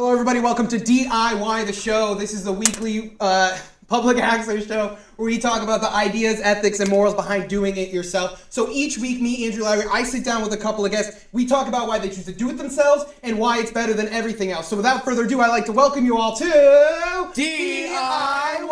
Hello everybody, welcome to DIWHY the show. This is the weekly public access show where we talk about the ideas, ethics, and morals behind doing it yourself. So each week, me, Andrew, Larry, I sit down with a couple of guests. We talk about why they choose to do it themselves and why it's better than everything else. So without further ado, I'd like to welcome you all to DIWHY!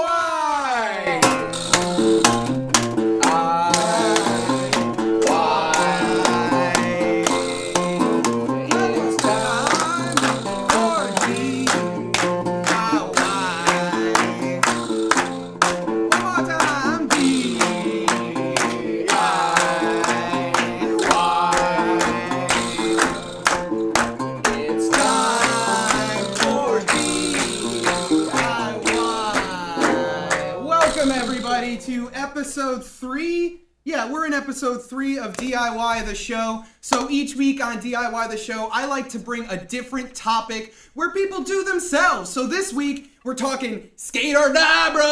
To episode 3. Yeah, we're in episode 3 of DIWHY the show. So each week on DIWHY the show, I like to bring a different topic where people do themselves. So this week, we're talking skate or die, bros!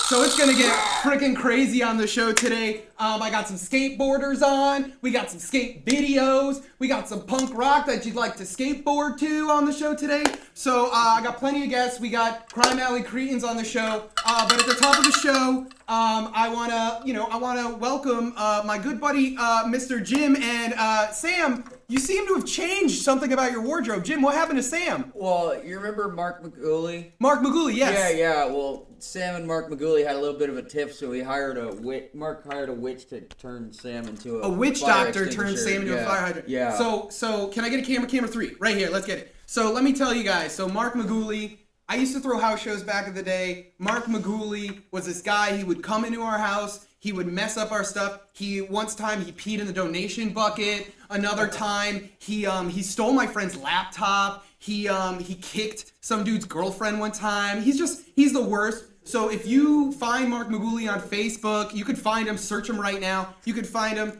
So it's gonna get freaking crazy on the show today. I got some skateboarders on, we got some skate videos, we got some punk rock that you'd like to skateboard to on the show today. So I got plenty of guests. We got Alley Cretins on the show. But at the top of the show, I wanna welcome my good buddy Mr. Jim and Sam. You seem to have changed something about your wardrobe. Jim, what happened to Sam? Well, you remember Mark Maguli? Mark Maguli, yes. Yeah. Well, Sam and Mark Maguli had a little bit of a tiff, so he hired Mark hired a witch to turn Sam into a witch doctor turned Sam into a fire hydrant. Yeah. So can I get a camera 3? Right here, let's get it. So let me tell you guys, so Mark Maguli, I used to throw house shows back in the day. Mark Maguli was this guy, he would come into our house, he would mess up our stuff. One time he peed in the donation bucket. Another time he stole my friend's laptop. He kicked some dude's girlfriend one time. He's the worst. So if you find Mark Maguli on Facebook, you could find him, search him right now. You could find him.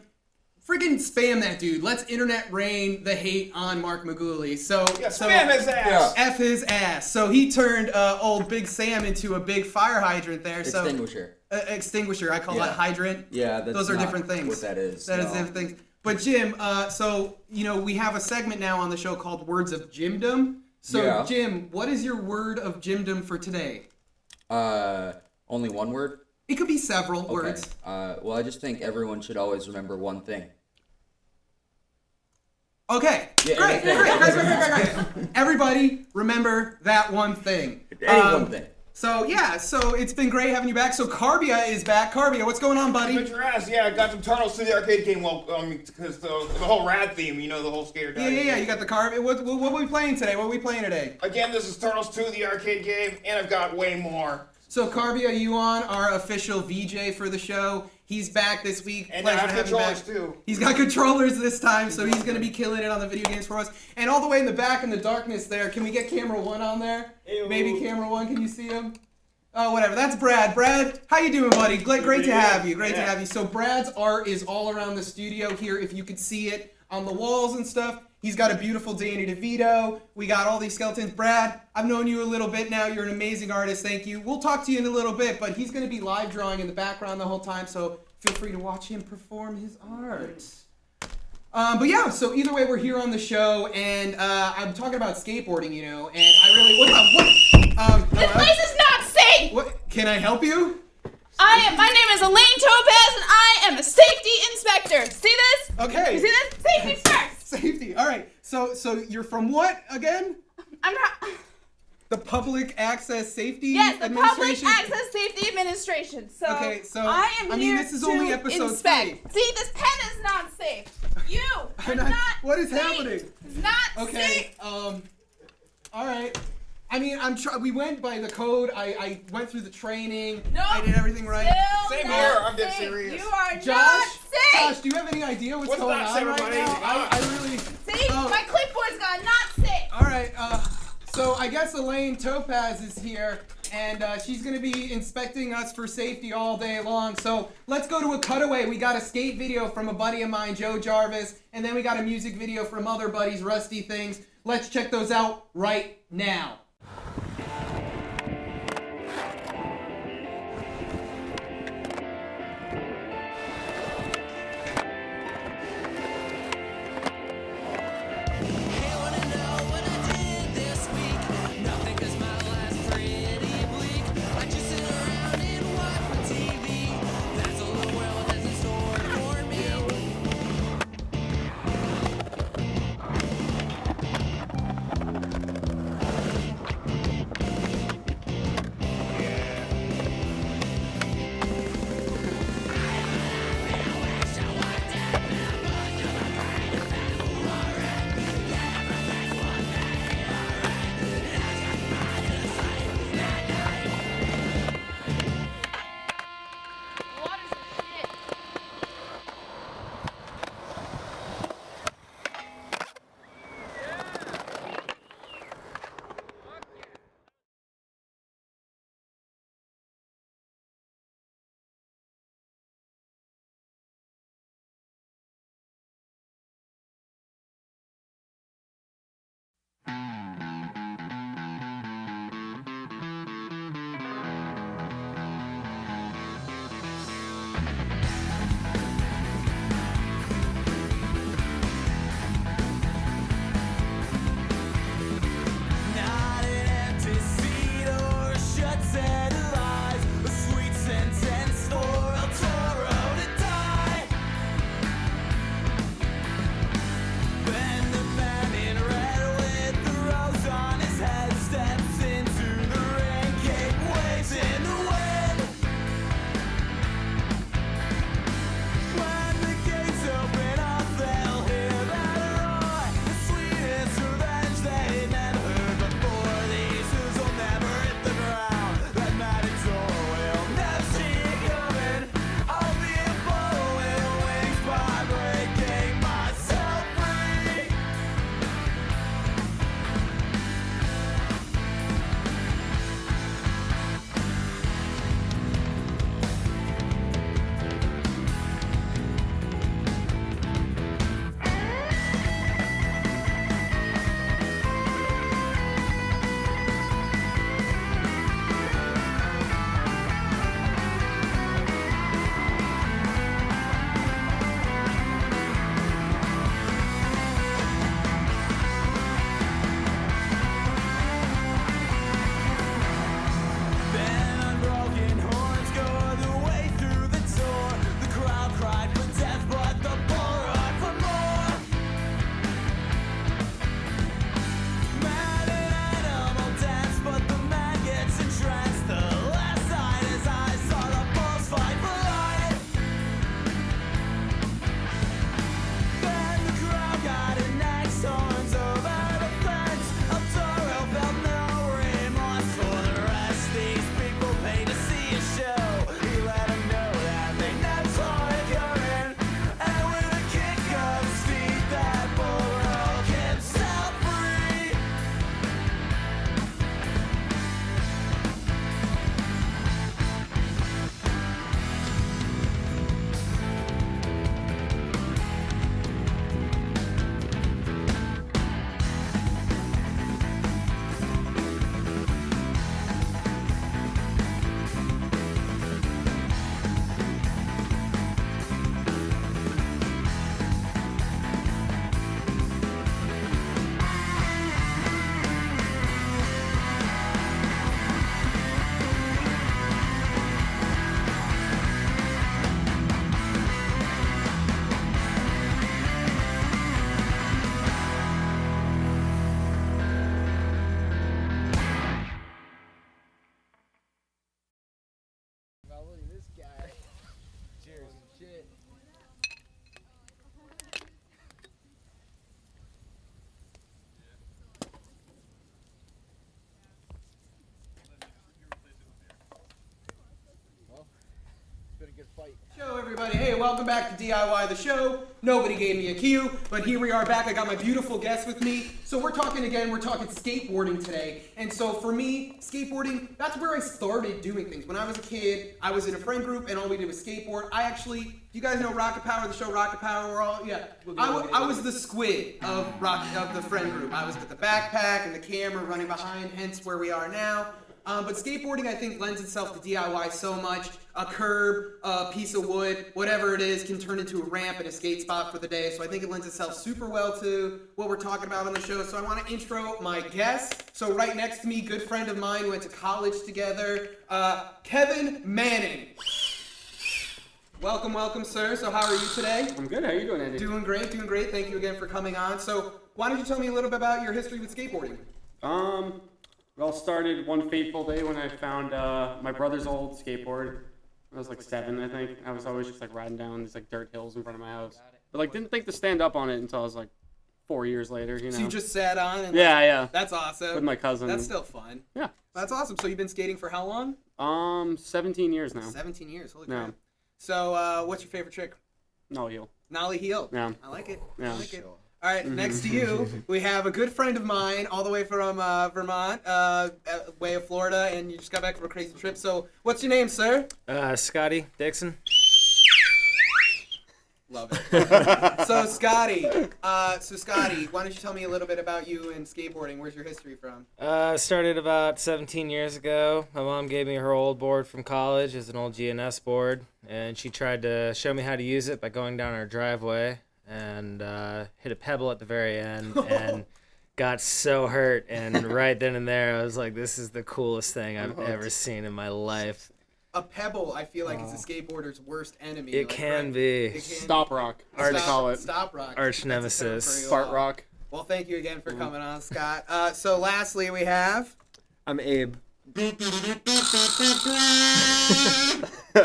Freaking spam that dude. Let's internet rain the hate on Mark Maguli. Spam his ass. F his ass. So he turned old Big Sam into a big fire hydrant there. Extinguisher. Extinguisher. I call that hydrant. Yeah, those are different things. What that is. That is different things. But Jim, we have a segment now on the show called Words of Jimdom. So yeah. Jim, what is your word of Jimdom for today? Only one word? It could be several words. Well, I just think everyone should always remember one thing. Okay, yeah, great. Everybody, remember that one thing. One thing. So it's been great having you back. So Karbia is back. Karbia, what's going on, buddy? Put your ass. Yeah, I got some turtles to the arcade game. Well, because the whole rad theme, the whole skater. Yeah. You got the Karbia. What are we playing today? Again, this is Turtles 2, the arcade game, and I've got way more. So Karbia, you on our official VJ for the show? He's back this week. And I have controllers too. He's got controllers this time, so he's gonna be killing it on the video games for us. And all the way in the back in the darkness there, can we get camera 1 on there? Ew. Maybe camera 1, can you see him? Oh, whatever. That's Brad. Brad, how you doing, buddy? Great to have you. Great to have you. So Brad's art is all around the studio here. If you could see it on the walls and stuff. He's got a beautiful Danny DeVito. We got all these skeletons. Brad, I've known you a little bit now. You're an amazing artist. Thank you. We'll talk to you in a little bit, but he's going to be live drawing in the background the whole time, so feel free to watch him perform his art. So either way, we're here on the show, and I'm talking about skateboarding, and I really... This place is not safe! What? Can I help you? My name is Elaine Topaz, and I am a safety inspector. See this? Okay. You see this? Safety first! Safety. All right. So you're from what again? I'm not... The Public Access Safety Yes, the Administration? Public Access Safety Administration. So, okay, so I am here this is to only episode inspect. 3. See, this pen is not safe. You are not What is safe. happening? It's not okay, safe. all right. I mean, we went by the code. I went through the training. No, I did everything right. Same here. I'm dead serious. You are not safe. Josh, do you have any idea what's going on right now? I really... See, my clipboard's got not safe. All right, so I guess Elaine Topaz is here, and she's going to be inspecting us for safety all day long. So let's go to a cutaway. We got a skate video from a buddy of mine, Joe Jarvis, and then we got a music video from other buddies, Rusty Things. Let's check those out right now. Hey, wanna know what I Show everybody. Hey, welcome back to DIY the show. Nobody gave me a cue, but here we are back. I got my beautiful guest with me. So we're talking skateboarding today. And so for me, skateboarding, that's where I started doing things. When I was a kid, I was in a friend group and all we did was skateboard. You guys know Rocket Power, the show Rocket Power? I was the squid of the friend group. I was with the backpack and the camera running behind, hence where we are now. But skateboarding, I think, lends itself to DIY so much. A curb, a piece of wood, whatever it is, can turn into a ramp and a skate spot for the day. So I think it lends itself super well to what we're talking about on the show. So I want to intro my guest. So right next to me, good friend of mine, we went to college together, Kevin Manning. Welcome, sir. So how are you today? I'm good. How are you doing, Andy? Doing great. Thank you again for coming on. So why don't you tell me a little bit about your history with skateboarding? It all started one fateful day when I found my brother's old skateboard. I was like 7, I think. I was always just like riding down these like dirt hills in front of my house. But like didn't think to stand up on it until I was like 4 years later, you know. So you just sat on and yeah. That's awesome. With my cousin. That's still fun. Yeah. That's awesome. So you've been skating for how long? 17 years now. 17 years. Holy Yeah. crap. So what's your favorite trick? No heel. Nollie heel. Yeah. I like it. Yeah. I like it. All right, next to you, we have a good friend of mine, all the way from Vermont, way of Florida, and you just got back from a crazy trip. So, what's your name, sir? Scotty Dixon. Love it. So, Scotty, why don't you tell me a little bit about you and skateboarding? Where's your history from? Started about 17 years ago. My mom gave me her old board from college. It's an old GNS board, and she tried to show me how to use it by going down our driveway. And hit a pebble at the very end and got so hurt. And right then and there, I was like, this is the coolest thing I've ever seen in my life. A pebble, I feel like, is a skateboarder's worst enemy. It can be. Stop rock. Hard to call it. Stop rock. Arch nemesis. Fart rock. Well, thank you again for coming on, Scott. So lastly, we have... I'm Abe.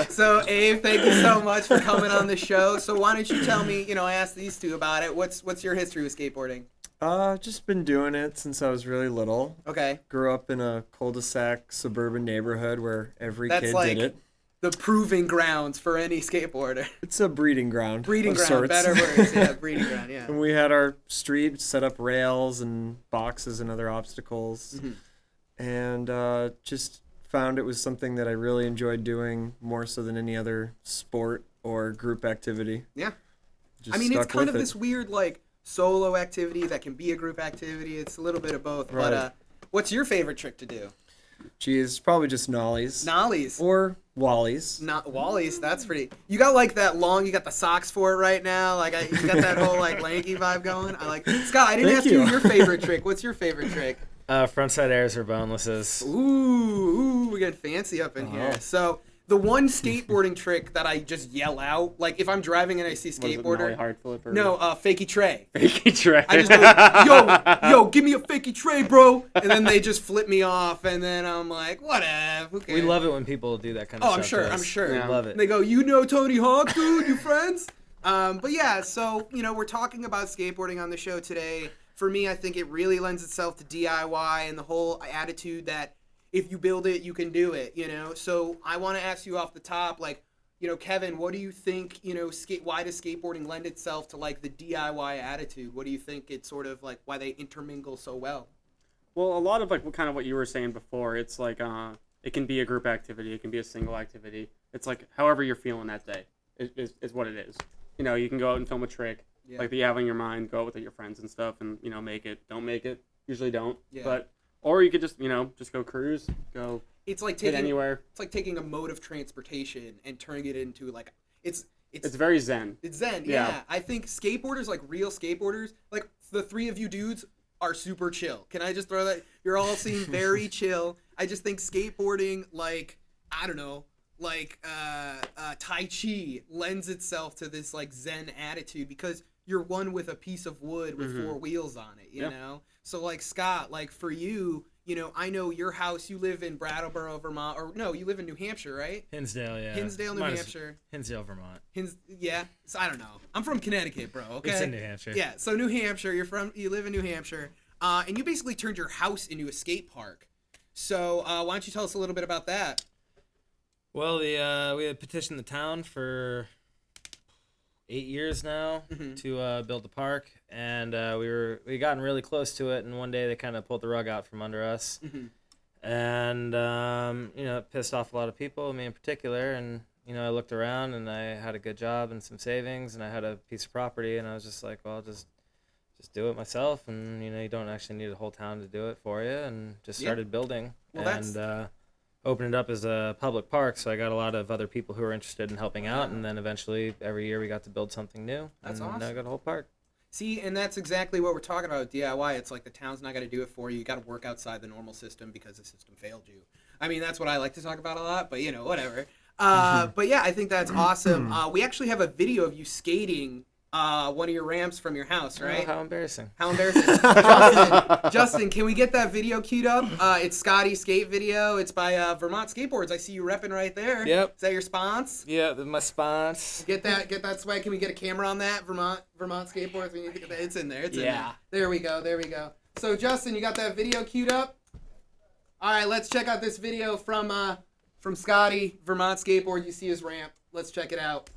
So, Abe, thank you so much for coming on the show. So why don't you tell me, I asked these two about it. What's your history with skateboarding? Just been doing it since I was really little. Okay. Grew up in a cul-de-sac suburban neighborhood where every That's kid like did it. The proving grounds for any skateboarder. It's a breeding ground. Breeding of ground, sorts. better words. Yeah, breeding ground, yeah. And we had our street set up rails and boxes and other obstacles. Mm-hmm. And just found it was something that I really enjoyed doing more so than any other sport or group activity. Yeah. Just I mean, it's stuck kind with of it. this weird, like, solo activity that can be a group activity. It's a little bit of both. Right. But what's your favorite trick to do? Geez, probably just nollies. Nollies. Or wallies. Not Wallies. That's pretty. You got like that long. You got the socks for it right now. Like you got that whole like lanky vibe going. I like. Scott, I didn't Thank ask you you. your favorite trick. What's your favorite trick? Frontside airs or bonelesses. Ooh, we get fancy up in here. So the one skateboarding trick that I just yell out, like if I'm driving and I see skateboarder. Hard flip or... No, fakey tray. Fakey tray. I just go, yo, give me a fakey tray, bro. And then they just flip me off, and then I'm like, whatever. Who cares? We love it when people do that kind of Oh, stuff. I'm sure. We Yeah. love And it. they go, you know Tony Hawk, dude, you friends? But yeah, so, we're talking about skateboarding on the show today. For me, I think it really lends itself to DIY and the whole attitude that if you build it, you can do it, So I want to ask you off the top, like, Kevin, what do you think, why does skateboarding lend itself to, like, the DIY attitude? What do you think it's sort of, like, why they intermingle so well? Well, a lot of like what you were saying before. It's like it can be a group activity. It can be a single activity. It's like however you're feeling that day is what it is. You can go out and film a trick like that you have on your mind. Go out with your friends and stuff, and make it. Don't make it. Usually don't. Yeah. Or you could just just go cruise. Go. It's like hit anywhere. It's like taking a mode of transportation and turning it into like it's very zen. It's zen. Yeah. I think skateboarders, like real skateboarders, like the three of you dudes are super chill. Can I just throw that? You're all seem very chill. I just think skateboarding, like I don't know, like Tai Chi lends itself to this like zen attitude because you're one with a piece of wood with four wheels on it. You know. So like Scott, like for you. I know your house, you live in Brattleboro, Vermont, or no, you live in New Hampshire, right? Hinsdale, yeah. Hinsdale, New Hampshire. Hinsdale, Vermont. Yeah. So I don't know. I'm from Connecticut, bro, okay? It's in New Hampshire. Yeah, so New Hampshire, you live in New Hampshire, and you basically turned your house into a skate park. So why don't you tell us a little bit about that? Well, we had petitioned the town for 8 years now to build the park, and we gotten really close to it, and one day they kind of pulled the rug out from under us, and it pissed off a lot of people, me in particular, and I looked around and I had a good job and some savings, and I had a piece of property, and I was just like, well, just do it myself, and you don't actually need a whole town to do it for you, and just started building, opened it up as a public park, so I got a lot of other people who were interested in helping out, and then eventually every year we got to build something new. That's and awesome. Now I got a whole park. See, and that's exactly what we're talking about with DIY. It's like the town's not going to do it for you. You got to work outside the normal system because the system failed you. I mean, that's what I like to talk about a lot, but whatever. But yeah, I think that's awesome. We actually have a video of you skating one of your ramps from your house, right? Oh, how embarrassing. How embarrassing. Justin, can we get that video queued up? It's Scotty's skate video. It's by Vermont Skateboards. I see you repping right there. Yep. Is that your spons? Yeah, my spons. Get that swag. Can we get a camera on that? Vermont Skateboards. We need to get that. It's in there. It's in there. There we go. So Justin, you got that video queued up? All right, let's check out this video from Scotty, Vermont Skateboard. You see his ramp. Let's check it out.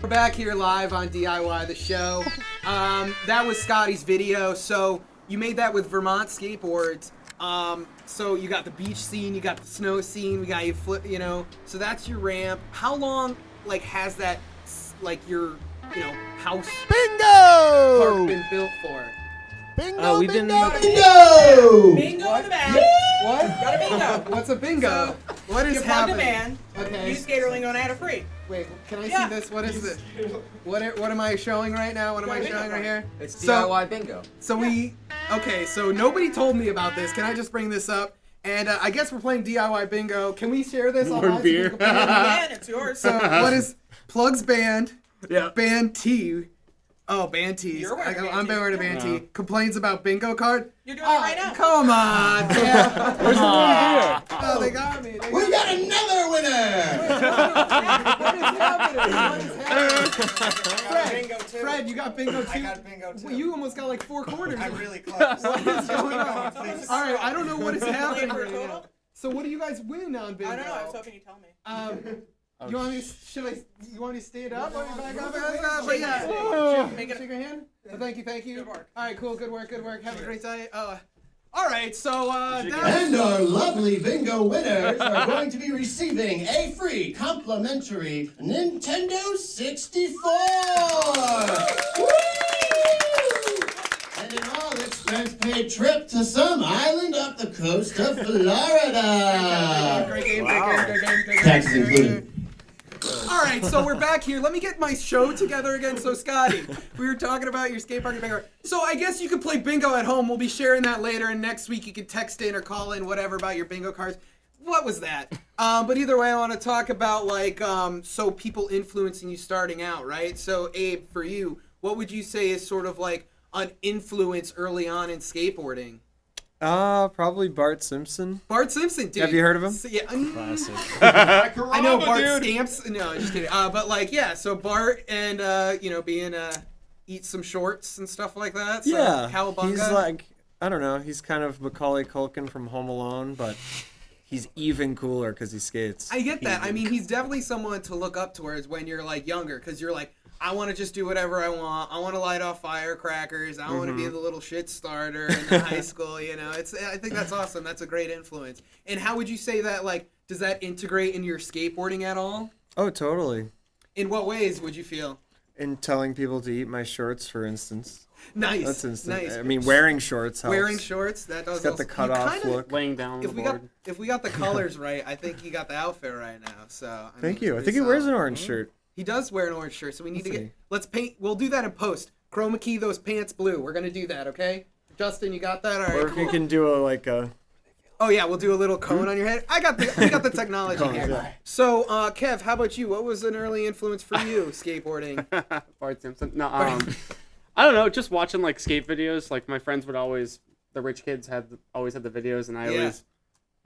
We're back here live on DIY the show. That was Scotty's video. So you made that with Vermont Skateboards. So you got the beach scene, you got the snow scene, we got you flip, So that's your ramp. How long, has that, your, house park been built for? Bingo, we've been- bingo, Bingo in the back. What? Got a bingo. What's a bingo? What is You plug happening? them in. Okay. Use Skaterlingo and add a free. Wait, can I Yeah. see this? What is this? What am I showing right now? What am I showing right here? It's So- DIY bingo. So nobody told me about this. Can I just bring this up? And I guess we're playing DIY bingo. Can we share this online? More beer. So people can- Man, it's yours. so what is Plug's band? Yeah. Band T. Oh, band T's. You're wearing a band I'm tee. wearing a band Yeah. T. Complains about bingo card. You're doing it right now. Come on, man. Where's the one Oh, they got me. We got another winner! What is happening? What is happening? I got a bingo too. Fred, you got bingo too? I got a bingo too. Well, you almost got 4 quarters. I'm really close. What is going on? Please. All right, I don't know what is happening For a right now. total? So what do you guys win on bingo? I don't know. I was hoping you'd tell me. You want me? You want me to stand up? Want me to back up? Shake Yeah. hands. Make it. Shake your hand. Oh, thank you. Good work. All right, cool. Good work. Have a great day. All right, so And our lovely bingo winners are going to be receiving a free complimentary Nintendo 64! Woo! And an all-expense-paid trip to some island up the coast of Florida! Great game, great game. Taxes included. All right, so we're back here. Let me get my show together again. So, Scotty, we were talking about your skate park and bingo. So, I guess you could play bingo at home. We'll be sharing that later, and next week you can text in or call in, whatever, about your bingo cards. What was that? But either way, I want to talk about, like, so people influencing you starting out, right? So, Abe, for you, what would you say is sort of like an influence early on in skateboarding? Probably Bart Simpson. Bart Simpson, dude. Have you heard of him? So, yeah, Classic. I know Bart dude. Stamps. No, just kidding. But like, yeah. So Bart and being eat some shorts and stuff like that. So Yeah, Cowabunga. he's like, I don't know, he's kind of Macaulay Culkin from Home Alone, but he's even cooler because he skates. I get that. I mean, he's definitely someone to look up towards when you're like younger, because you're like, I want to just do whatever I want. I want to light off firecrackers. I want to be the little shit starter in the high school. You know, I think that's awesome. That's a great influence. And how would you say that? Like, does that integrate in your skateboarding at all? Oh, totally. In what ways would you feel? In telling people to eat my shorts, for instance. Nice. That's instant. Nice. I mean, wearing shorts helps. Wearing shorts, that does. It's got the also- you cutoff kinda- look. Laying down on the board. If we got the colors right, I think you got the outfit right now. So I Thank mean, you. I it's think he pretty wears an solid. orange shirt. He does wear an orange shirt, so we need to Let's get. see. Let's paint. We'll do that in post. Chroma key those pants blue. We're gonna do that, okay? Justin, you got that? All right. Or if you Cool. can do a Oh yeah, we'll do a little cone on your head. We got the technology Cone, here. yeah. So, Kev, how about you? What was an early influence for you skateboarding? Bart Simpson. No, I don't know. Just watching like skate videos. Like my friends would always, the rich kids always had the videos, and I Yeah. always,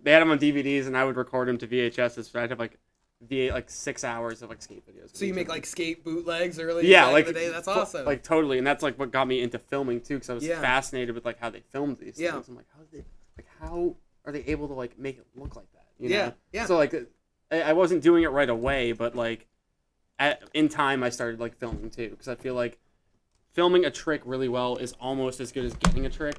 they had them on DVDs, and I would record them to VHSs. So I'd have like 6 hours of like skate videos. So you make like skate bootlegs early? Yeah, back like in the day. That's awesome. Like totally, and that's like what got me into filming too, because I was Yeah. fascinated with like how they filmed these Yeah. things. I'm like, how are they able to like make it look like that? You Yeah, know? yeah. So like, I wasn't doing it right away, but like, in time I started like filming too, because I feel like filming a trick really well is almost as good as getting a trick.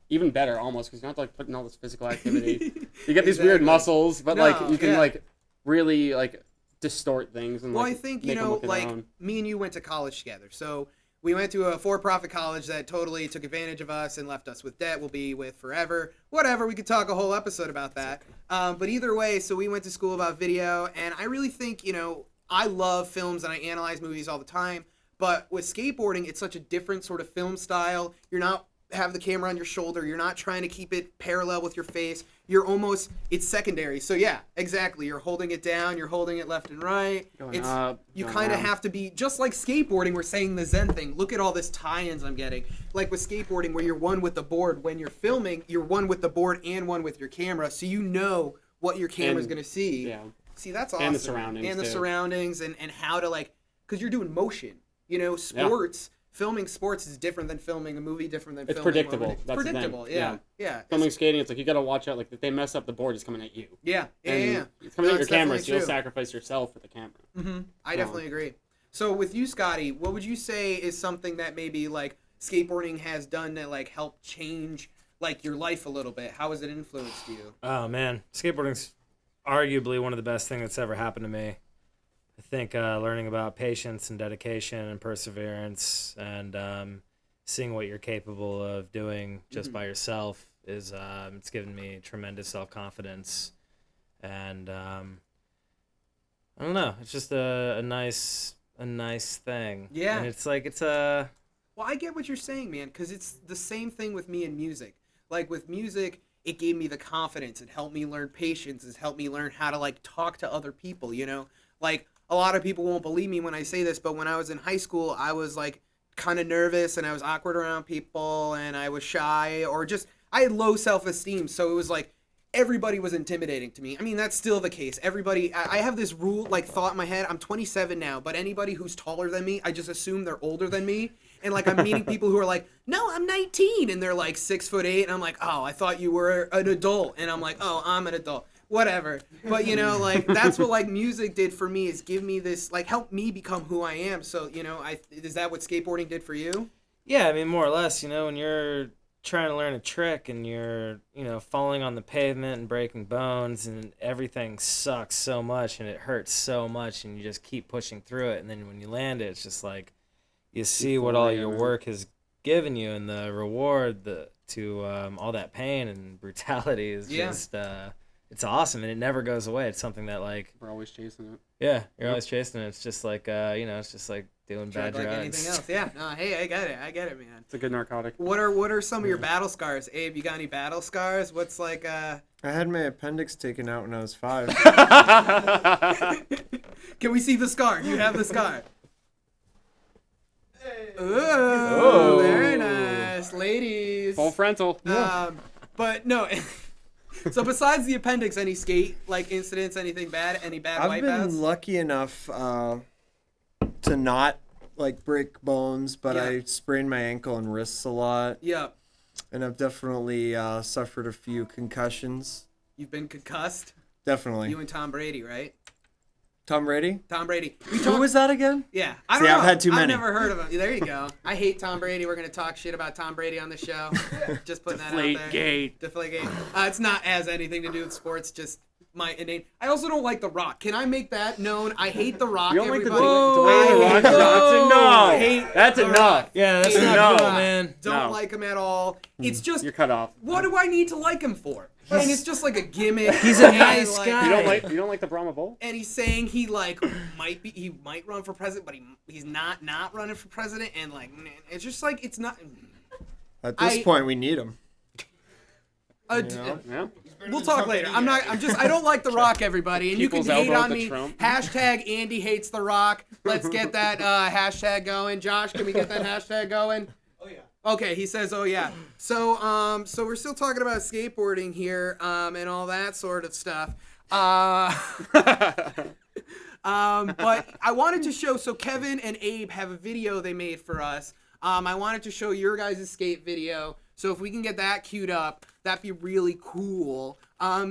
Even better, almost, because you're not like putting all this physical activity. You get these weird Exactly. muscles, but No, like you can yeah. like really like distort things and Well, like I think, make them look their like, own. me and you went to college together. So we went to a for-profit college that totally took advantage of us and left us with debt we'll be with forever. Whatever, we could talk a whole episode about that. But either way, so we went to school about video, and I really think, I love films and I analyze movies all the time. But with skateboarding, it's such a different sort of film style. You're not have the camera on your shoulder. You're not trying to keep it parallel with your face. It's secondary. So yeah, exactly. You're holding it down. You're holding it left and right. Going up, You going kind of down. have to be, just like skateboarding, we're saying the Zen thing. Look at all this tie-ins I'm getting. Like with skateboarding, where you're one with the board. When you're filming, you're one with the board and one with your camera. So you know what your camera's And- going to see. Yeah. See, that's awesome. And the surroundings, And the too. surroundings and how to, like, because you're doing motion. Sports, filming sports is different than filming a movie, different than It's filming predictable. It's That's the thing. predictable, yeah. Filming skating, it's like you got to watch out. Like if they mess up, the board is coming at you. Yeah, And yeah. it's coming No, at your it's camera, definitely so you'll true. sacrifice yourself for the camera. I definitely agree. So with you, Scotty, what would you say is something that maybe like skateboarding has done that like help change like your life a little bit? How has it influenced you? Oh man, skateboarding's arguably one of the best things that's ever happened to me. I think learning about patience and dedication and perseverance and seeing what you're capable of doing just by yourself is it's given me tremendous self-confidence, and I don't know, it's just a nice thing. Yeah. And it's like Well, I get what you're saying, man, because it's the same thing with me in music. Like with music, it gave me the confidence. It helped me learn patience. It helped me learn how to like talk to other people, Like a lot of people won't believe me when I say this, but when I was in high school, I was like kind of nervous and I was awkward around people and I was shy or just I had low self-esteem. So it was like everybody was intimidating to me. I mean, that's still the case. Everybody, I have this rule, like thought in my head. I'm 27 now, but anybody who's taller than me, I just assume they're older than me. And like I'm meeting people who are like, no, I'm 19, and they're like 6'8", and I'm like, oh, I thought you were an adult, and I'm like, oh, I'm an adult, whatever. But like that's what like music did for me is give me this like help me become who I am. So is that what skateboarding did for you? Yeah, I mean, more or less, when you're trying to learn a trick and you're, falling on the pavement and breaking bones and everything sucks so much and it hurts so much and you just keep pushing through it. And then when you land it, it's just like you see what all your work has given you and the reward to all that pain and brutality is just it's awesome and it never goes away. It's something that like we're always chasing it. Yeah, you're always chasing it. It's just like it's just like doing bad drugs. Like anything else. Yeah. No, hey, I get it, man. It's a good narcotic. What are some of your battle scars? Abe, you got any battle scars? What's like I had my appendix taken out when I was 5. Can we see the scar? Do you have the scar? Oh, very nice. Ladies. Full frontal. But no. So besides the appendix, any skate like incidents, anything bad, any bad I've wipeouts? been lucky enough to not like break bones, but I sprained my ankle and wrists a lot. Yeah. And I've definitely suffered a few concussions. You've been concussed? Definitely. You and Tom Brady, right? Tom Brady? Tom Brady. Who was that again? Yeah. I don't know. I've had too many. I've never heard of him. There you go. I hate Tom Brady. We're going to talk shit about Tom Brady on the show. Just putting that out there. Deflategate. Deflategate. It's not as anything to do with sports, just my innate. I also don't like The Rock. Can I make that known? I hate The Rock. You don't like the everybody. Dwayne The Rock Johnson? I hate No. That's The enough. Rock. Yeah, that's Hate not The cool, Rock. man. Don't like him at all. It's just, You're cut off. what do I need to like him for? And it's just like a gimmick. He's a And, nice like, guy. You don't like the Brahma Bull? And he's saying he might run for president, but he's not running for president. And like, it's just like it's not. At this point, we need him. Yeah. We'll talk later. I don't like The Rock, everybody. And People's you can hate elbow on to me. Trump. Hashtag Andy hates The Rock. Let's get that hashtag going. Josh, can we get that hashtag going? Oh yeah. Okay, he says, oh yeah. So we're still talking about skateboarding here, and all that sort of stuff. But I wanted to show, so Kevin and Abe have a video they made for us. I wanted to show your guys' skate video. So if we can get that queued up, that'd be really cool.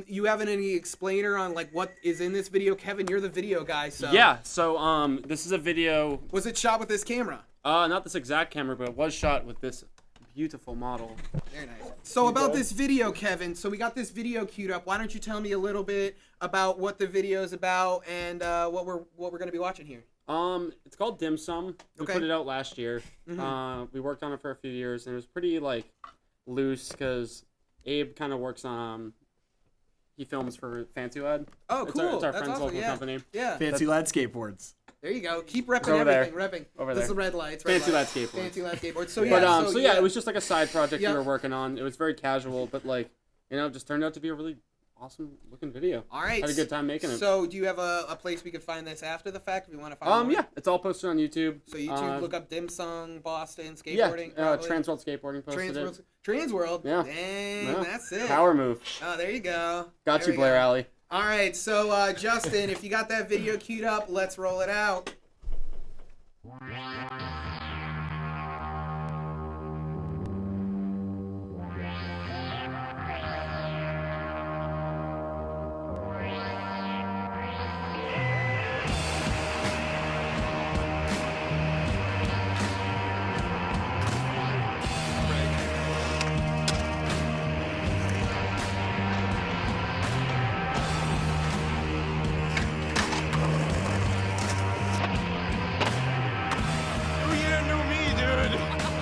You have any explainer on like what is in this video? Kevin, you're the video guy, so. Yeah, so this is a video. Was it shot with this camera? Not this exact camera, but it was shot with this beautiful model. Very nice. So about this video, Kevin, so we got this video queued up. Why don't you tell me a little bit about what the video is about and what we're going to be watching here? It's called Dim Sum. We Okay. put it out last year. Mm-hmm. We worked on it for a few years, and it was pretty like loose because Abe kind of works on. He films for Fancy Lad. Oh, It's cool. our That's friend's awesome. local Yeah. company. Yeah. Fancy Lad Skateboards. There you go. Keep repping over there. everything. Repping. Over This is there. the red lights. Fancy Lad Skateboards. Fancy Lad Skateboards. So But yeah. it was just like a side project Yeah. we were working on. It was very casual, but like it just turned out to be a really awesome looking video. All right. Had a good time making it. So do you have a place we could find this after the fact if we want to find more? Yeah, it's all posted on YouTube. So YouTube, look up Dim Sum, Boston, Yeah, skateboarding. probably. Transworld Skateboarding posted it. Transworld. Yeah. Dang, Yeah. that's it. Power move. Oh, there you go. Got There you, we Blair go. Alley. All right, so Justin, if you got that video queued up, let's roll it out.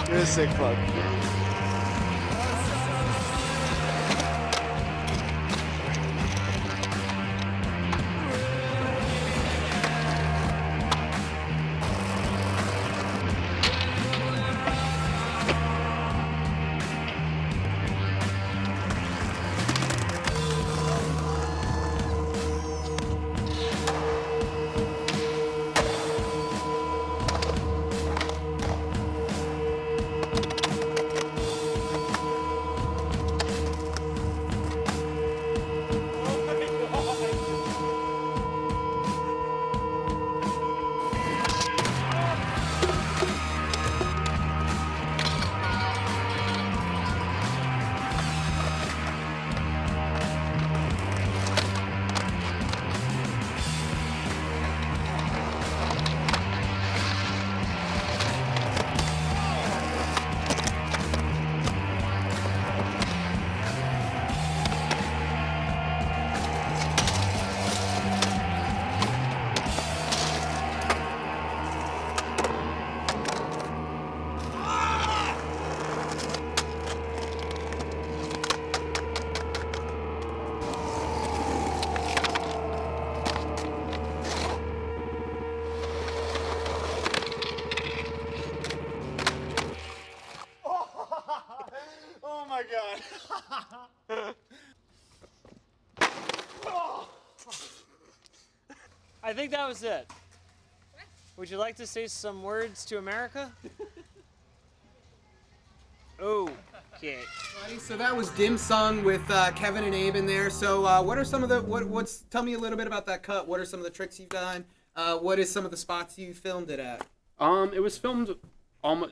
You're a sick fuck. I think that was it. Would you like to say some words to America? Okay. So that was Dim Sung with Kevin and Abe in there. So what are some of the what's? Tell me a little bit about that cut. What are some of the tricks you've done? What is some of the spots you filmed it at? It was filmed.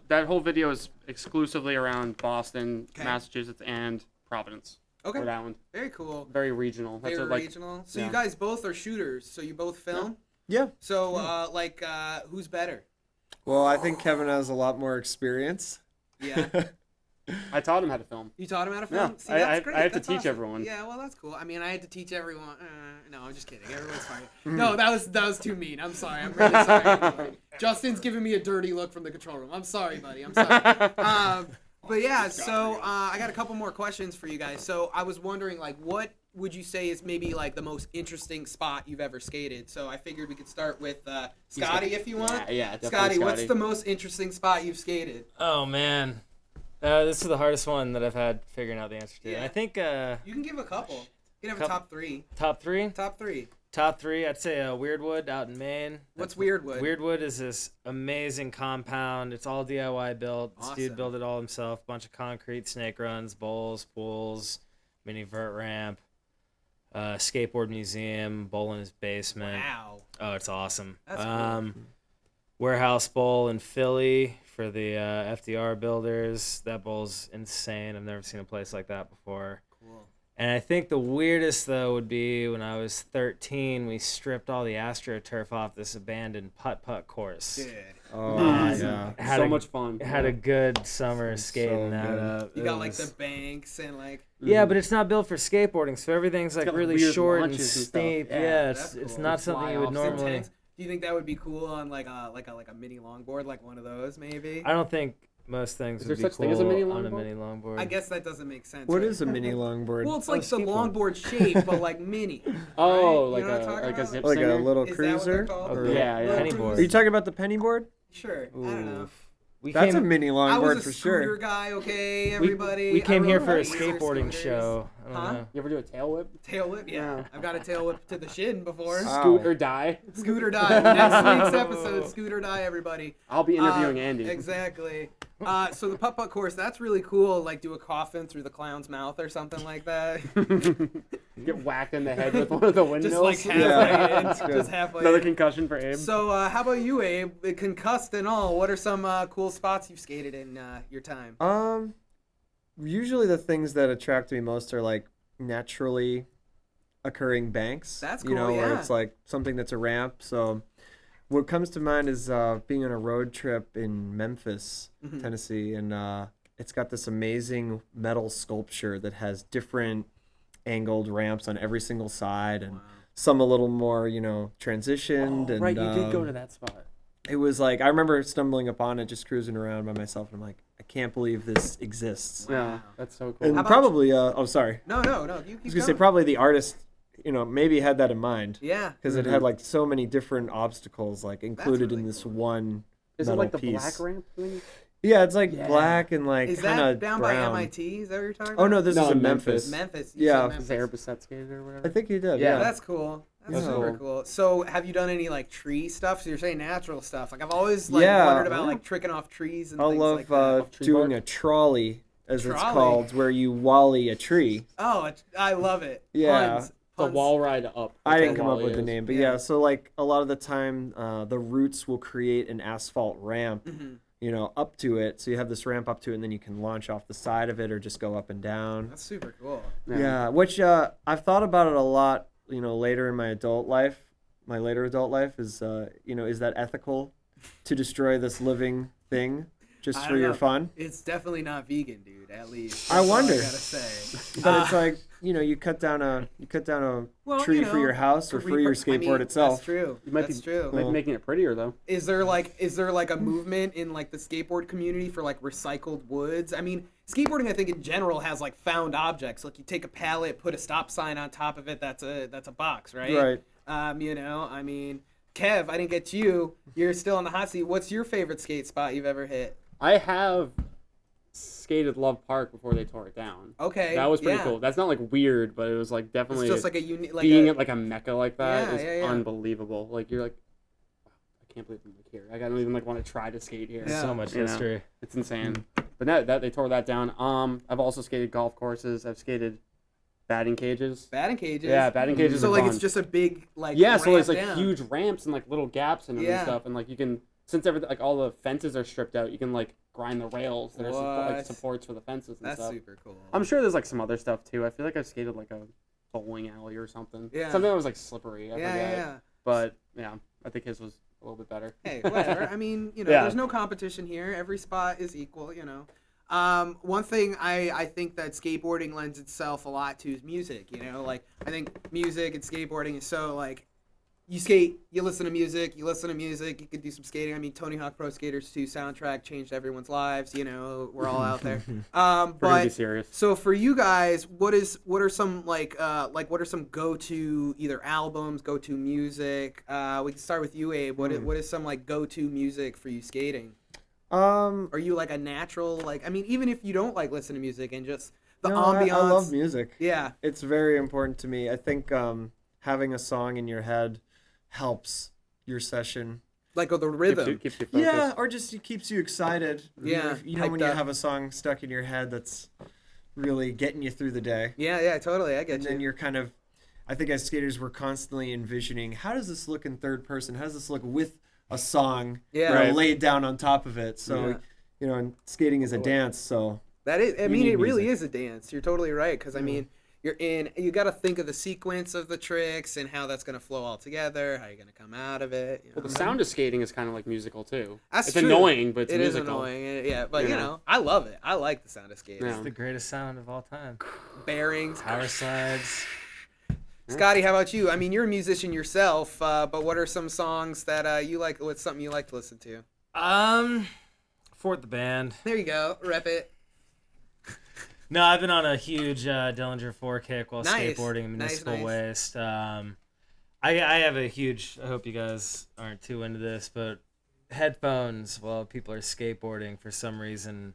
That whole video is exclusively around Boston, Massachusetts, and Providence. Okay. Rhode Island. Very cool. Very regional. Very regional. So you guys both are shooters. So you both film. Yeah. So who's better? Well, I think Kevin has a lot more experience. Yeah. I taught him how to film. You taught him how to film? Yeah. See, that's great. I have That's to teach awesome. everyone. Yeah, well, that's cool. I mean, I had to teach everyone. No, I'm just kidding. Everyone's fine. No, that was too mean. I'm sorry. I'm really sorry. Justin's giving me a dirty look from the control room. I'm sorry, buddy. I'm sorry. But yeah, so I got a couple more questions for you guys. So I was wondering, like, what would you say is maybe like the most interesting spot you've ever skated? So I figured we could start with Scotty, if you want. Yeah, definitely Scotty, what's the most interesting spot you've skated? Oh man, this is the hardest one that I've had figuring out the answer to. Yeah. And I think You can give a couple. You can have a top three. top three. Top three. Top three, I'd say Weirdwood out in Maine. What's Weirdwood? Weirdwood is this amazing compound. It's all DIY built. This Awesome. dude built it all himself. Bunch of concrete, snake runs, bowls, pools, mini vert ramp, skateboard museum, bowl in his basement. Wow. Oh, it's awesome. That's cool. Warehouse bowl in Philly for the FDR builders. That bowl's insane. I've never seen a place like that before. Cool. And I think the weirdest, though, would be when I was 13, we stripped all the AstroTurf off this abandoned putt-putt course. Dude. Oh, yeah. So much fun. Had a good summer skating that good. up. You It got like was- the banks and like. Yeah, but it's not built for skateboarding, so everything's like got, like, really weird short and launches and stuff. steep. Yeah, Yeah, that's it's cool. not something you would Fly-offs. normally. Intense. Do you think that would be cool on like a mini longboard, like one of those maybe? I don't think most things Is would there be such thing as a cool mini on a longboard? mini longboard. I guess that doesn't make sense. What right? is a mini longboard? Well, it's like the skateboard. longboard shape, but like mini. Oh, Right? You know what I'm like talking a about? zip Like singer? a little Is that what they're cruiser? called? Or- Yeah, yeah. Penny Little board. Are you talking about the penny board? Sure. I don't know. Oof. We That's a came, mini I longboard was a for scooter sure. guy, okay, we, everybody. we came I here rode for a razor skateboarding scooters. show. I don't Huh? know. You ever do a tail whip? Tail whip, yeah. I've got a tail whip to the shin before. Wow. Scoot or die? Scooter die. Next week's episode, Scooter die, everybody. I'll be interviewing Andy. Exactly. So the putt-putt course, that's really cool. Like do a coffin through the clown's mouth or something like that. Get whacked in the head with one of the windmills. Just like halfway Yeah. in. That's good. Just halfway Another in. concussion for Abe. So how about you, Abe? Concussed and all. What are some cool spots you've skated in your time? Usually the things that attract me most are like naturally occurring banks. That's You know, cool, where yeah. it's like something that's a ramp. So what comes to mind is being on a road trip in Memphis, Mm-hmm. Tennessee, and it's got this amazing metal sculpture that has different angled ramps on every single side, and some a little more, transitioned. and right, you did go to that spot. It was like, I remember stumbling upon it, just cruising around by myself, and I'm like, I can't believe this exists. Yeah, that's so cool. And How about probably, sorry. No. You I keep was gonna say going. probably the artist, maybe had that in mind, Yeah. because it had like so many different obstacles like included really in this cool. one Is it metal like the piece. black ramp thing? Yeah, it's like black and like Is kind that of down brown. by MIT? Is that what you're talking Oh about? no, this No, is in Memphis. Memphis. Memphis. You Yeah. said Is Memphis. there a skated or whatever? I think he did. Yeah. Yeah. That's cool. That's Yeah. super cool. So, have you done any like tree stuff? So you're saying natural stuff. Like I've always like Yeah. wondered about like tricking off trees and I things love like that. Tree doing bark? a trolley, as it's Trolley? called, where you wally a tree. Oh, I love it. Yeah. Puns. The Puns. wall ride up. I That's didn't what come up Wally with the is. name, but Yeah. yeah. So like a lot of the time, the roots will create an asphalt ramp, up to it. So you have this ramp up to it, and then you can launch off the side of it or just go up and down. That's super cool. Yeah, which I've thought about it a lot. Later in my adult life, my later adult life is, is that ethical to destroy this living thing just I for don't your know. fun? It's definitely not vegan, dude. At least. I That's all wonder. I gotta say. But it's like you cut down a Well, tree for your house or for your skateboard itself. That's true. You might That's be, true. Might be making it prettier though. Is there like a movement in like the skateboard community for like recycled woods? I mean, skateboarding I think in general has like found objects. Like you take a pallet, put a stop sign on top of it. That's a box, right? Right. I mean, Kev, I didn't get you. You're still on the hot seat. What's your favorite skate spot you've ever hit? I have skated Love Park before they tore it down. Okay. That was pretty yeah. cool. That's not like weird, but it was like definitely It's just like a unique, like being a, at like a mecca like that is Yeah. unbelievable. Like you're like, wow, I can't believe I'm like here. I don't even like want to try to skate here. Yeah. So much You know? history. It's insane. But now that they tore that down. I've also skated golf courses. I've skated batting cages. batting cages. Yeah, batting cages. So are like fun. it's just a big like yeah. So ramp there's like down. huge ramps and like little gaps in them and Yeah. stuff, and like you can since everything like all the fences are stripped out, you can like grind the rails that are like What? supports for the fences and That's stuff. super cool. I'm sure there's like some other stuff too. I feel like I've skated like a bowling alley or something. Yeah. Something that was like slippery. I yeah, forget. yeah. But yeah, I think his was a little bit better. Hey, whatever. I mean, you know, Yeah. there's no competition here. Every spot is equal, you know. One thing I think that skateboarding lends itself a lot to is music, you know? Like, I think music and skateboarding is so, like, you skate, you listen to music, you could do some skating. I mean, Tony Hawk Pro Skaters 2 soundtrack changed everyone's lives, you know, we're all out there. We're gonna be serious. So for you guys, what are some what are some go-to either albums, go-to music? We can start with you, Abe. What is some like go-to music for you skating? Are you like a natural like? I mean, even if you don't like listen to music and just the ambiance. I love music. Yeah, It's very important to me. I think having a song in your head helps your session. like the rhythm. Keeps you focused. Yeah, or just it keeps you excited. Yeah, You know when hyped you up. have a song stuck in your head that's really getting you through the day. Yeah, totally. I get And you. then you're kind of, I think as skaters, we're constantly envisioning, how does this look in third person? How does this look with a song Yeah. you know, Right. laid down on top of it? So, Yeah. you know, and skating is a dance, so. That is, I mean, need it really music. is a dance. You're totally right. Because I mean, you got to think of the sequence of the tricks and how that's gonna flow all together. How you're gonna come out of it. You know? Well, the sound of skating is kind of like musical too. That's it's true. annoying, but it's It is musical. annoying. Yeah, but you Yeah. know, I love it. I like the sound of skating. Yeah. It's the greatest sound of all time. Bearings. Power slides. Scotty, how about you? I mean, you're a musician yourself, but what are some songs that you like? What's something you like to listen to? Fort the band. There you go. Rep it. No, I've been on a huge Dillinger 4 kick while Nice. skateboarding in Nice, municipal nice. waste. I have a huge. I hope you guys aren't too into this, but headphones while people are skateboarding for some reason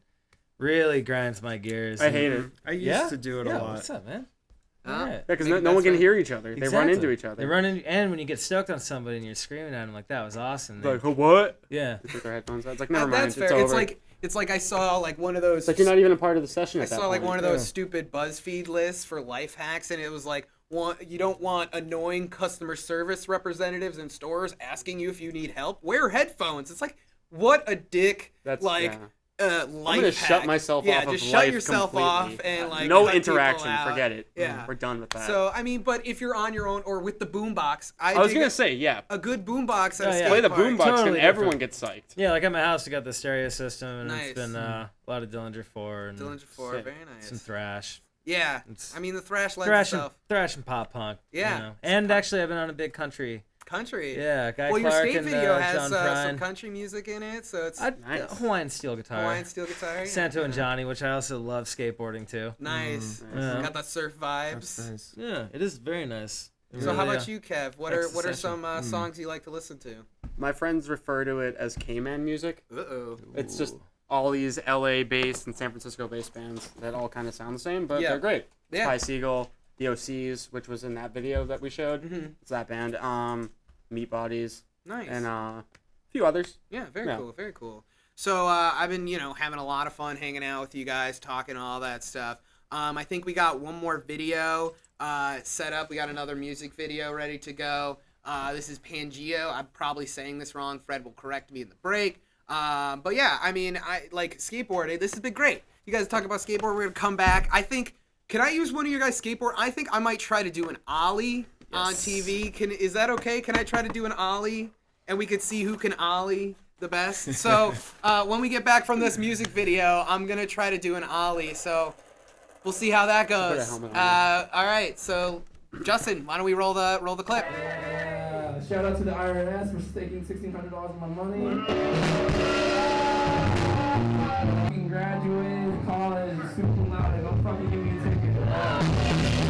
really grinds my gears. I hate it. I used Yeah? to do it Yeah, a lot. what's up, man? Huh? Alright. Yeah, because Maybe no one that's can right. hear each other. They run into each other. They run in, and when you get stoked on somebody and you're screaming at them like that was awesome. Like, what? Yeah. They put their headphones on. It's like, never mind. That's It's fair. over. It's like I saw like one of those. It's like you're not even a part of the session I at that saw like point. one of those stupid BuzzFeed lists for life hacks, and it was like, you don't want annoying customer service representatives in stores asking you if you need help. Wear headphones. It's like, what a dick. That's like, yeah. life I'm gonna hack. shut myself yeah, off of just shut life yourself completely. off and like no cut people interaction. out. Forget it. Yeah. We're done with that. So I mean, but if you're on your own or with the boombox, I was dig gonna say, yeah, a good boombox at a Oh, yeah. skate play the park. boombox Totally and everyone different. gets psyched. Yeah, like at my house, we got the stereo system, and Nice. it's been a lot of Dillinger 4 and Dillinger 4, shit, very nice. some thrash. Yeah, It's I mean the thrash lends thrash and, itself. thrash and pop punk. Yeah. You know. And actually, I've been on a big country. Country. Yeah, Guy Well, your Clark skate and video has John some Prine. country music in it, so it's Nice. Hawaiian steel guitar. Hawaiian steel guitar. Yeah. Santo and Johnny, which I also love skateboarding too. Nice. Yeah. Got the surf vibes. That's nice. Yeah, it is very nice. It So really, how about you, Kev? What are Extra some songs you like to listen to? My friends refer to it as K-Man music. Uh-oh. It's just all these LA-based and San Francisco-based bands that all kind of sound the same, but Yeah. they're great. Yeah. Ty Segall, the OCs, which was in that video that we showed. Mhm. It's that band. Meat Bodies, Nice. and a few others. Yeah, very Yeah. cool, very cool. So I've been, having a lot of fun hanging out with you guys, talking all that stuff. I think we got one more video set up. We got another music video ready to go. This is Pangeo. I'm probably saying this wrong. Fred will correct me in the break. But yeah, I mean, I like skateboarding. This has been great. You guys talk about skateboard. We're gonna come back. I think. Can I use one of your guys' skateboard? I think I might try to do an ollie on TV. Is that okay? Can I try to do an ollie, and we could see who can ollie the best? So when we get back from this music video, I'm gonna try to do an ollie. So we'll see how that Put a goes. helmet on. All right. So Justin, why don't we roll the clip? Shout out to the IRS for taking $1,600 of my money. Fucking graduated college, super cum laude, don't fucking give me a ticket.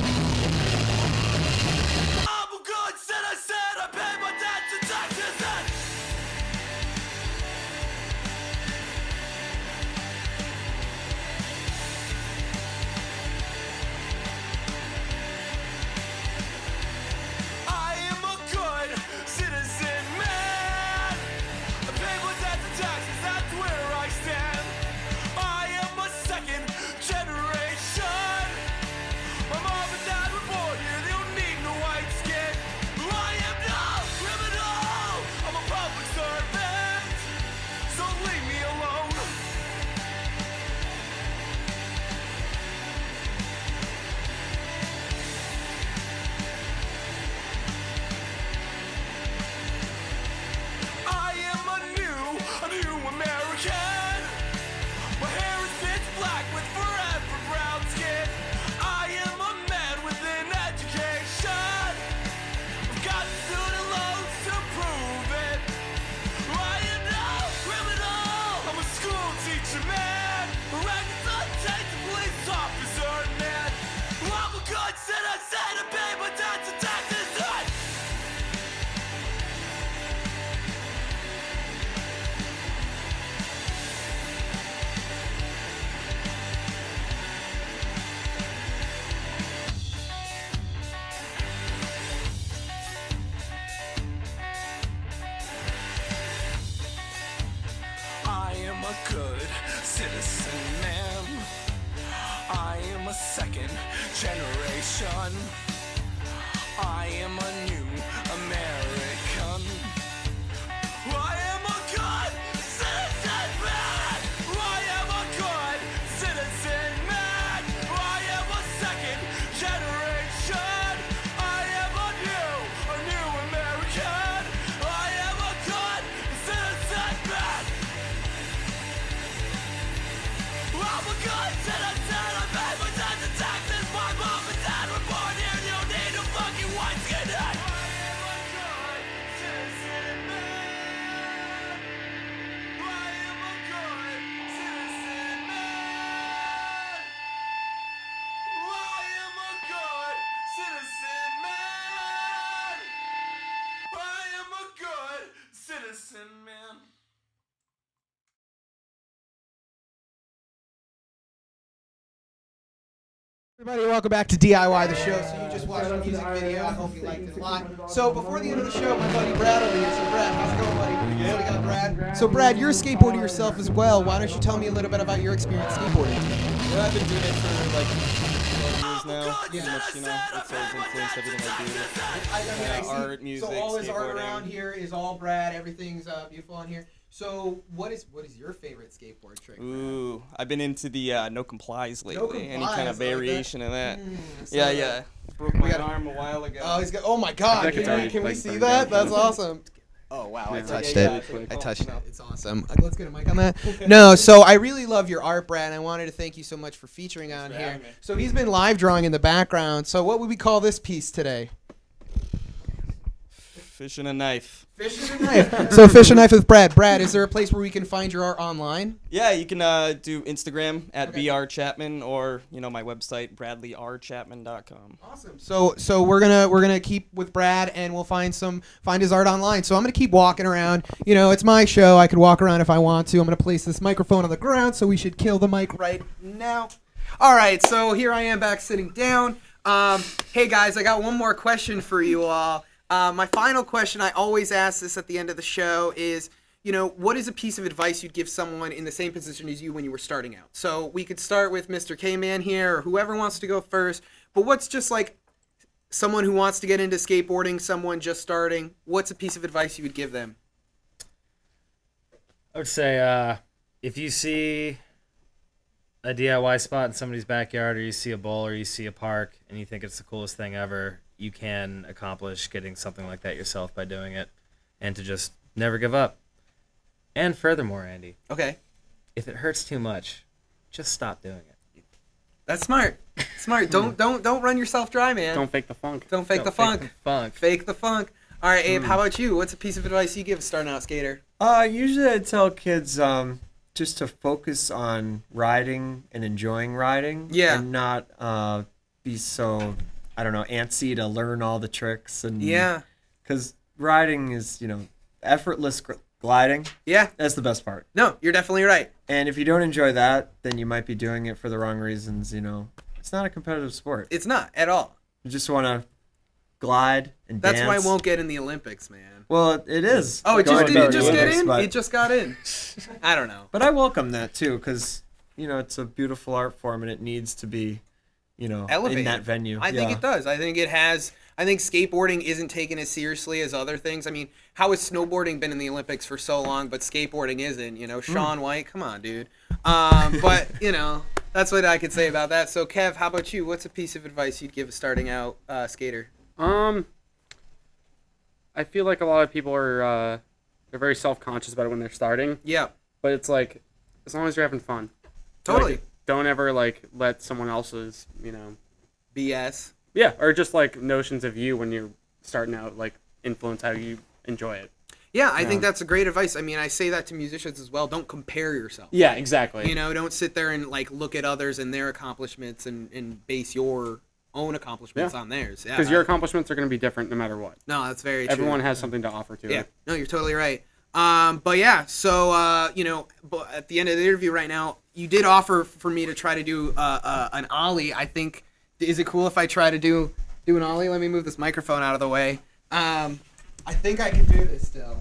generation. I am a new American. I am a good citizen man. I am a good citizen man. I am a second generation. I am a new American. I am a good citizen man. I'm a good citizen. I pay my tithes and taxes. My mom and dad were born here. You don't need a fucking white skinhead. I am a good citizen man. I am a good citizen man. I am a good citizen man. I am a good citizen man. Everybody, welcome back to DIY the show. So you just watched a music video. I hope you liked it a lot. So before the end of the show, my buddy Brad over here. So Brad, how's it going, buddy? So we got Brad. So Brad, you're a skateboarder yourself as well. Why don't you tell me a little bit about your experience skateboarding? Well, I've been doing it for like 12 years now. Pretty much, you know, it's always influenced everything I do. Art, music, so all his art skateboarding. around here is all Brad. Everything's beautiful on here. So what is your favorite skateboard trick? Ooh, I've been into the no complies lately. No complies, Any kind of variation of that. so Yeah, that- yeah. Broke my arm a while ago. Oh, he's got. Oh my God! Can we see that? That's awesome. Oh wow, I Yeah, touched yeah, it. yeah. I touched it. It's awesome. Let's get a mic on that. No, so I really love your art, Brad, and I wanted to thank you so much for featuring on here. So he's been live drawing in the background. So what would we call this piece today? Fish and a knife. Fish and a knife. So fish and knife with Brad. Brad, is there a place where we can find your art online? Yeah, you can do Instagram at brchapman or my website bradleyrchapman.com. Awesome. So we're gonna keep with Brad and we'll find his art online. So I'm gonna keep walking around. It's my show. I could walk around if I want to. I'm gonna place this microphone on the ground, so we should kill the mic right now. All right. So here I am back sitting down. Hey guys, I got one more question for you all. My final question, I always ask this at the end of the show, is, what is a piece of advice you'd give someone in the same position as you when you were starting out? So we could start with Mr. K-Man here, or whoever wants to go first. But what's just like someone who wants to get into skateboarding, someone just starting, what's a piece of advice you would give them? I would say if you see a DIY spot in somebody's backyard, or you see a bowl, or you see a park, and you think it's the coolest thing ever, you can accomplish getting something like that yourself by doing it, and to just never give up. And furthermore, Andy. Okay. If it hurts too much, just stop doing it. That's smart. Smart. Don't run yourself dry, man. Don't fake the funk. Don't fake the funk. Fake the funk. All right, Abe, how about you? What's a piece of advice you give a starting out skater? Usually I tell kids just to focus on riding and enjoying riding. Yeah. And not be so, I don't know, antsy to learn all the tricks. And Yeah. Because riding is, effortless gliding. Yeah. That's the best part. No, you're definitely right. And if you don't enjoy that, then you might be doing it for the wrong reasons, It's not a competitive sport. It's not at all. You just want to glide and That's dance. why I won't get in the Olympics, man. Well, it is. Oh, did you just get in? But, It just got in. I don't know. but I welcome that too, because it's a beautiful art form and it needs to be, Elevated. in that venue. I think it does. I think it has. I think skateboarding isn't taken as seriously as other things. I mean, how has snowboarding been in the Olympics for so long, but skateboarding isn't? Shaun White, come on, dude. But that's what I could say about that. So, Kev, how about you? What's a piece of advice you'd give a starting out skater? I feel like a lot of people are they're very self-conscious about it when they're starting. Yeah. But it's like, as long as you're having fun. Totally. Don't ever let someone else's BS. Yeah, or just notions of you when you're starting out influence how you enjoy it. Yeah, I think that's a great advice. I mean, I say that to musicians as well. Don't compare yourself. Yeah, exactly. Don't sit there and look at others and their accomplishments and base your own accomplishments on theirs. Yeah, because your accomplishments are going to be different no matter what. No, that's very true. Everyone has something to offer to it. No, you're totally right. But yeah, so but at the end of the interview right now, you did offer for me to try to do an ollie. I think, is it cool if I try to do an ollie? Let me move this microphone out of the way. I think I can do this still.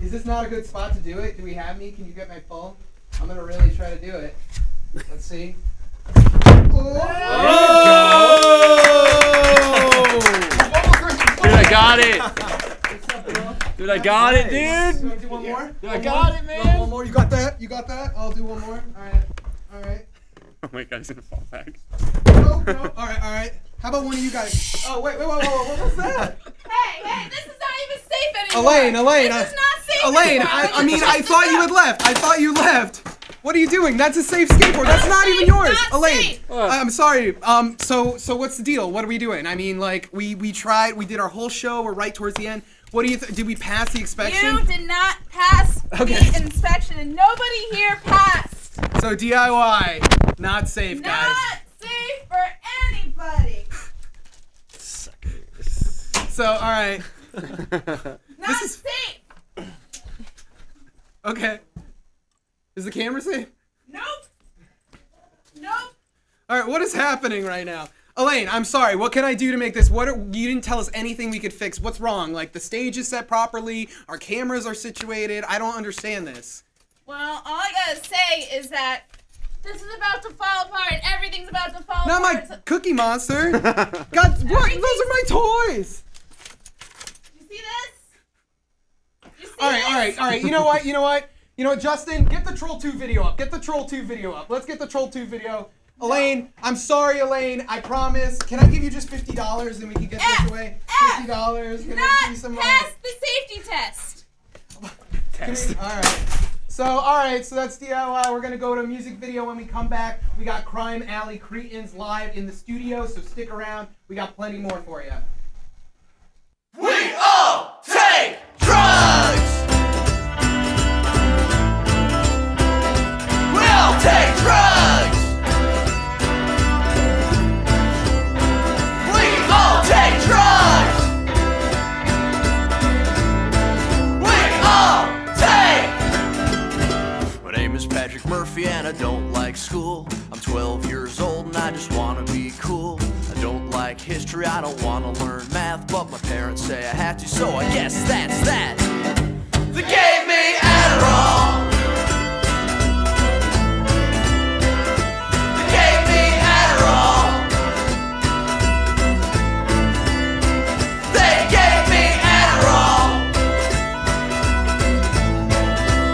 Is this not a good spot to do it? Do we have me? Can you get my phone? I'm gonna really try to do it. Let's see. Dude, I got it. Dude, I got it, dude. Do one more? Dude, I got it, man. One more. You got that? You got that? I'll do one more. All right. Oh my god, he's gonna fall back. No. All right. How about one of you guys? Oh, wait. What was that? Hey, this is not even safe anymore. Elaine. This is not safe Elaine, anymore. I thought you had left. I thought you left. What are you doing? That's a safe skateboard. That's not even yours. Not Elaine, safe. I'm sorry. So what's the deal? What are we doing? I mean, like, we tried. We did our whole show. We're right towards the end. What do you did we pass the inspection? You did not pass the inspection, and nobody here passed. So DIY, not safe, guys. Not safe for anybody. So, all right. Not safe. Okay. Is the camera safe? Nope. All right, what is happening right now? Elaine, I'm sorry. What can I do to make this? You didn't tell us anything we could fix. What's wrong? Like, the stage is set properly, our cameras are situated. I don't understand this. Well, all I gotta say is that this is about to fall apart, and everything's about to fall Not apart. my Cookie Monster. God, what? Those are my toys. You see this? You see All right. You know what? Justin, get the Troll 2 video up. Let's get the Troll 2 video. Elaine, I'm sorry, Elaine. I promise. Can I give you just $50 and we can get this away? $50. Can I give you some money? Pass the safety test. All right. So that's DIY. We're gonna go to a music video when we come back. We got Crime Alley Cretins live in the studio, so stick around. We got plenty more for you. We all take drugs. We all take drugs. We all take drugs. We all take. My name is Patrick Murphy and I don't like school. I'm 12 years old and I just want to be cool. I don't like history, I don't want to learn math, but my parents say I have to, so I guess that's that. They gave me Adderall. They gave me Adderall. They gave me Adderall.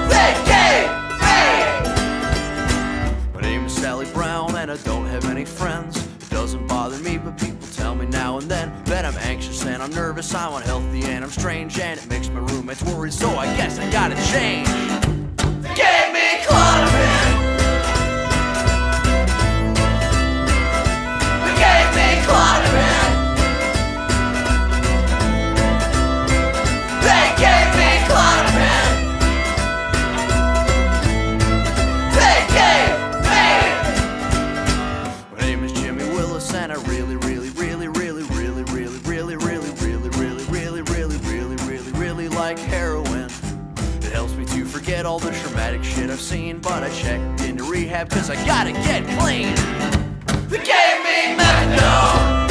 They gave me. My name is Sally Brown and I don't have any friends. It doesn't bother me, but people tell me now and then that I'm anxious and I'm nervous, I'm unhealthy and I'm strange, and it makes my roommates worried, so I guess I gotta change. They gave me Clonopin. They gave me Clonopin. They gave me Clonopin. They gave me. My name is Jimmy Willis and I really like heroin. It helps me to forget all the traumatic shit I've seen, but I checked into rehab cause I gotta get clean. They gave me methadone.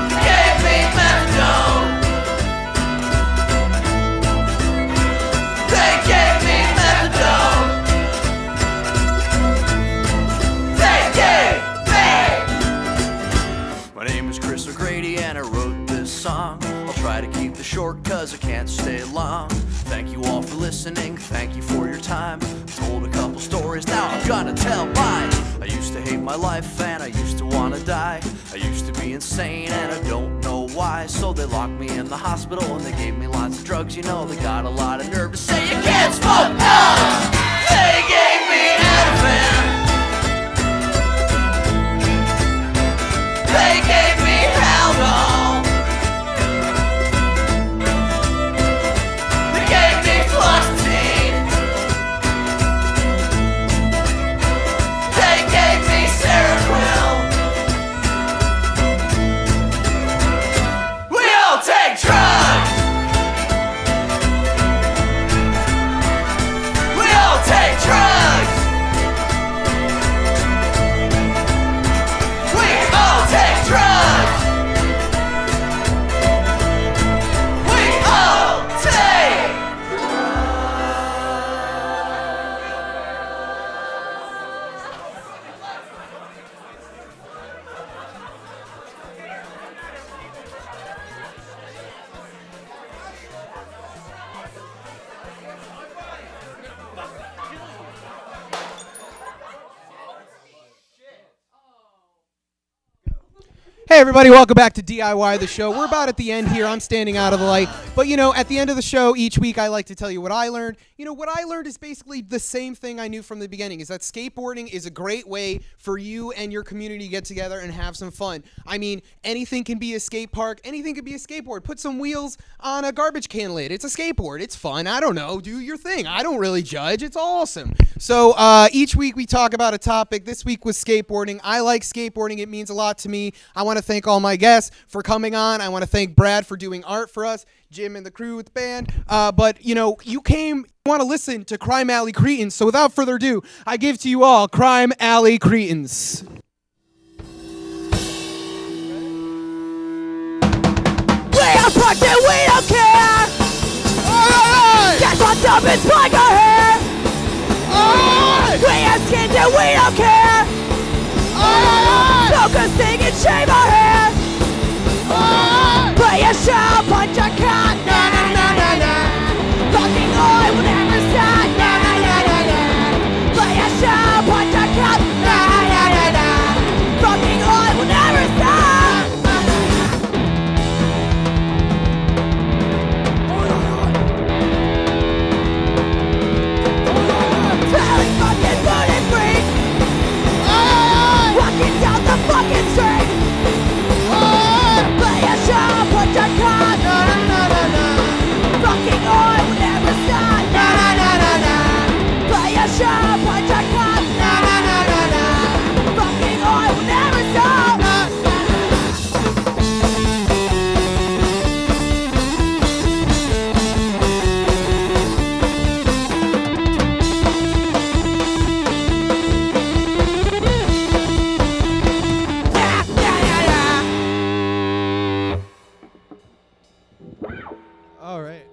They gave me methadone. They gave me methadone. They gave me. My name is Chris O'Grady and I wrote song. I'll try to keep this short cause I can't stay long. Thank you all for listening, thank you for your time. I've told a couple stories, now I'm gonna tell mine. I used to hate my life and I used to wanna die. I used to be insane and I don't know why. So they locked me in the hospital and they gave me lots of drugs. You know they got a lot of nerve to say you can't smoke. They gave me Ativan. They gave me Haldol. We all Hey everybody, welcome back to DIY the show. We're about at the end here. I'm standing out of the light. But at the end of the show each week I like to tell you what I learned. What I learned is basically the same thing I knew from the beginning, is that skateboarding is a great way for you and your community to get together and have some fun. I mean, anything can be a skate park, anything can be a skateboard. Put some wheels on a garbage can lid. It's a skateboard. It's fun. I don't know. Do your thing. I don't really judge. It's awesome. So each week we talk about a topic. This week was skateboarding. I like skateboarding. It means a lot to me. I want to thank all my guests for coming on. I want to thank Brad for doing art for us, Jim and the crew with the band. But you want to listen to Crime Alley Cretins. So without further ado, I give to you all Crime Alley Cretins. We are fucked and we don't care. Get fucked up and spike our hair. We have skins and we don't care. Smoke a thing and shave our hair. Play a show, punch a cat. Na na na na na. Fucking I will never stop. Na na na na na. Play a show, punch a cat. Na na na na. Fucking I will never stop. Smelling fucking food and freak. Walking down the fucking street. Play a show, punch a cat. Na na na na na. Fucking I will never stop. Na na na na na. Play a show, punch a cat. Na na na na na. Fucking I will never stop. All right.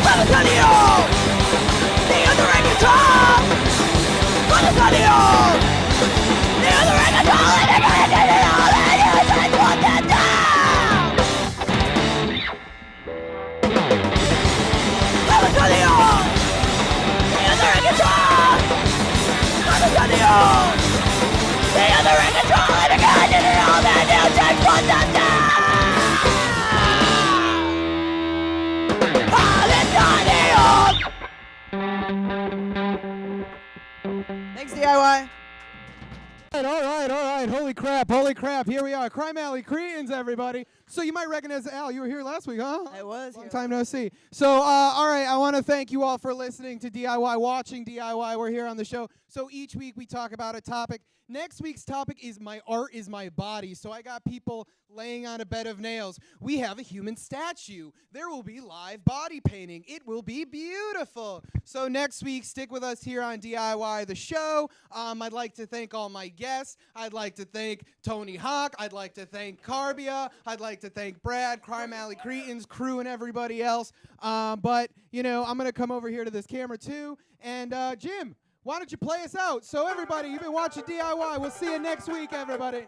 Vamos a Dios. Dios de reggaeton. Vamos a Dios. Dios de reggaeton. And they're gonna do it all. And you just want that down. Vamos a Dios. Dios de reggaeton. Vamos a Dios. Dios de reggaeton. And they're gonna do it all. And you just want that down. Thanks, DIY. All right. Holy crap. Here we are. Crime Alley Cretins, everybody. So you might recognize Al. You were here last week, huh? I was. Long time no see. So, all right. I want to thank you all for listening to DIY, watching DIY. We're here on the show. So each week we talk about a topic. Next week's topic is my art is my body. So I got people laying on a bed of nails. We have a human statue. There will be live body painting. It will be beautiful. So next week, stick with us here on DIY the show. I'd like to thank all my guests. I'd like to thank Tony Hawk. I'd like to thank Karbia. I'd like to thank Brad, Crime Alley Cretins, crew, and everybody else. But, I'm going to come over here to this camera, too. And, Jim, why don't you play us out? So, everybody, you've been watching DIY. We'll see you next week, everybody.